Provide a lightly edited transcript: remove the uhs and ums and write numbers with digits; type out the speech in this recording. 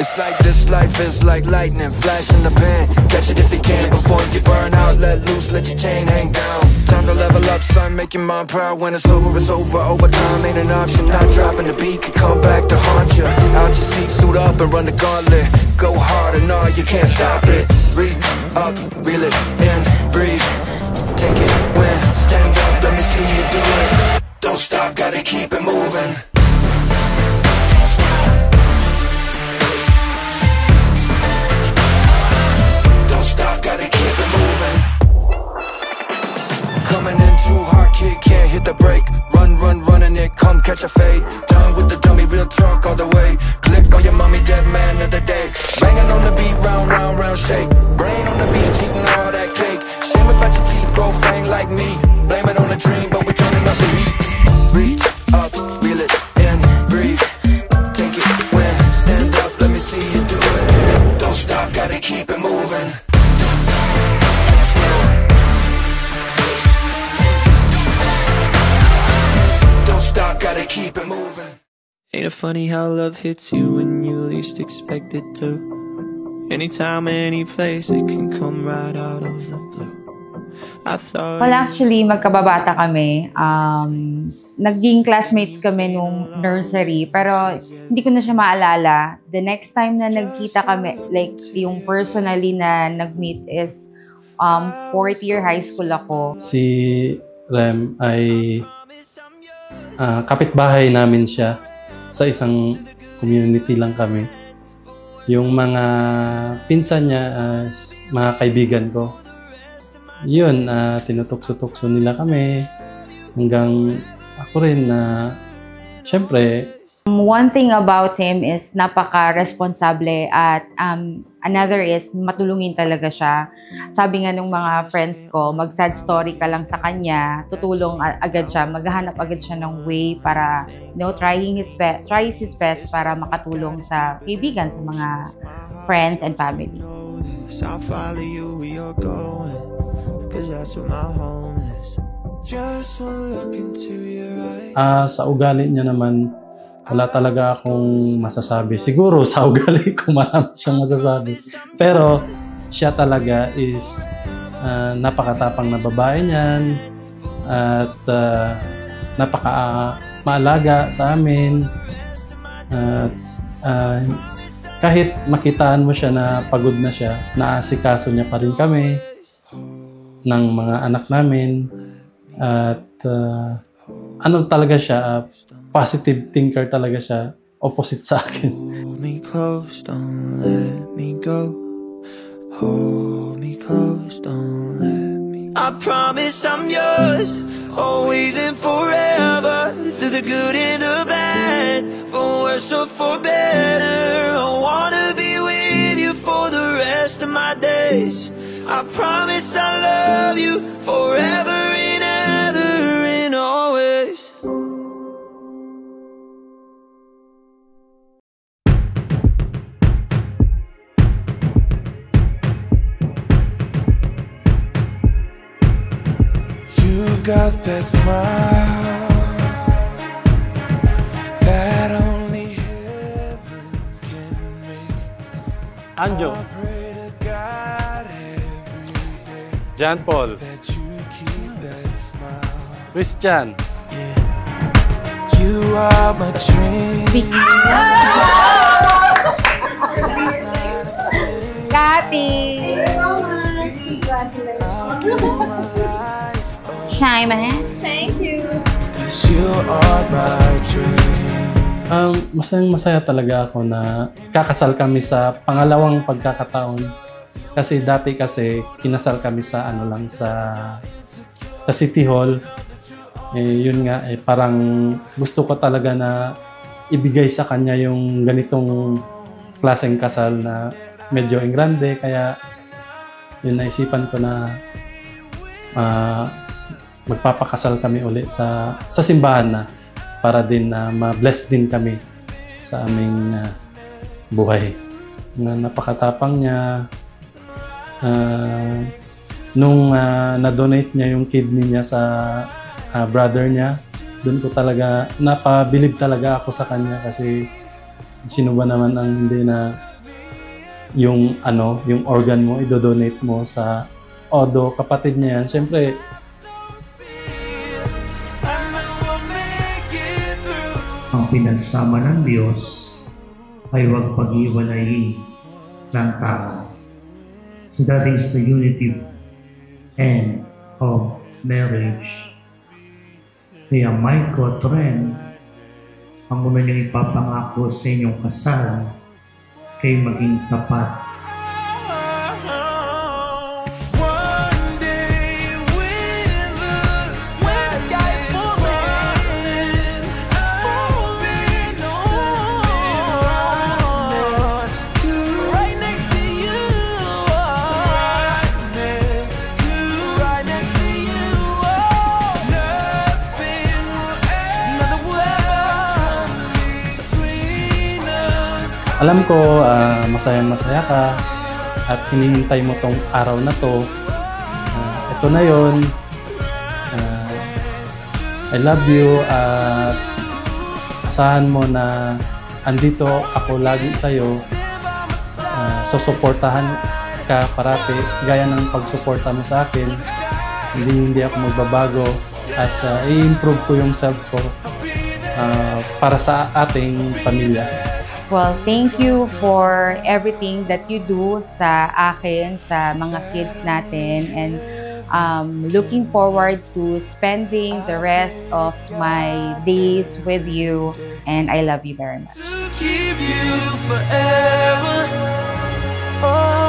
It's like this life is like lightning, flash in the pan. Catch it if you can before you burn out. Let loose, let your chain hang down. Time to level up, son, make your mind proud. When it's over, it's over. Overtime ain't an option. Not dropping the beat could come back to haunt you. Out your seat, suit up and run the gauntlet. Go hard and all, you can't stop it. Reach up, reel it in, breathe. Take it when, stand up, let me see you do it. Don't stop, gotta keep it moving. Coming in too hard, kid, can't hit the brake. Run, run, running it, come catch a fade. Done with the dummy, real talk all the way. Click on your mommy, dead man of the day. Banging on the beat, round, round, round, shake. Brain on the beat, eating all that cake. Shame about your teeth, grow fang like me. Blame it on a dream, but we're turning up the heat. Reach up, reel it in, breathe. Take it when, stand up, let me see you do it. Don't stop, gotta keep it moving. Stop, gotta keep it moving. Ain't it funny how love hits you when you least expect it to? Anytime, any place, it can come right out of the blue. I thought. Well, actually, magkababata kami. Naging classmates kami nung nursery, pero hindi ko na siya maalala. The next time na nagkita kami, like yung personally na nag-meet is 4th year high school ako. Si Rem ay kapitbahay namin siya. Sa isang community lang kami. Yung mga pinsan niya, mga kaibigan ko, yun, tinutukso-tukso nila kami. Hanggang ako rin na, syempre. One thing about him is napaka-responsable at another is matulungin talaga siya. Sabi nga nung mga friends ko, mag-sad story ka lang sa kanya, tutulong agad siya, maghahanap agad siya ng way para, you know, try his best para makatulong sa kaibigan, sa mga friends and family. I'll follow you where you're going, 'cause that's where my home is. Just one look into your eyes. Sa ugali niya naman, wala talaga akong masasabi. Siguro sa ugali ko marami siyang masasabi. Pero siya talaga is napakatapang na babae niyan at napaka-maalaga sa amin. Kahit makitaan mo siya na pagod na siya, naasikaso niya pa rin kami ng mga anak namin. At ano talaga siya, positive thinker talaga siya, opposite sa akin. Hold me close, don't let me go. Hold me close, don't let me go. I promise I'm yours, always and forever. Through the good and the bad, for worse or for better. I wanna be with you for the rest of my days. I promise I love you forever and ever and always. You've got that smile that only heaven can make. Anjo, I pray to God every day John Paul, that you keep that smile. Christian. You are my dream. Kati! Shy man. Thank you. 'Cause you are my dream. Masaya talaga ako na kakasal kami sa pangalawang pagkakataon. Kasi dati kinasal kami sa sa City Hall. Yun nga, parang gusto ko talaga na ibigay sa kanya yung ganitong klaseng kasal na medyo engrande. Kaya yun, naisipan ko na magpapakasal kami uli sa simbahan na para din na ma-bless din kami sa aming buhay. Napakatapang niya. Nung na-donate niya yung kidney niya sa brother niya, doon ko talaga, napabilib talaga ako sa kanya kasi sino ba naman ang hindi na yung organ mo, idodonate mo sa kapatid niya yan. Siyempre, ang pinagsama ng Diyos ay huwag pag-iwalayin ng tao. So that is the unity end of marriage. Kaya Michael Tren, ang una niyong ipapangako sa inyong kasal kay maging tapat. One day with the skies falling, I'll be right next to you, right next to you. Nothing will ever between us. alam ko masayang-masaya ka at hinihintay mo tong araw na to. Ito na yon. I love you at asahan mo na andito ako lagi sa'yo. Susuportahan ka parati gaya ng pagsuporta mo sa akin. Hindi ako magbabago at i-improve ko yung self ko para sa ating pamilya. Well, thank you for everything that you do sa akin, sa mga kids natin, and looking forward to spending the rest of my days with you, and I love you very much. To keep you forever. Oh.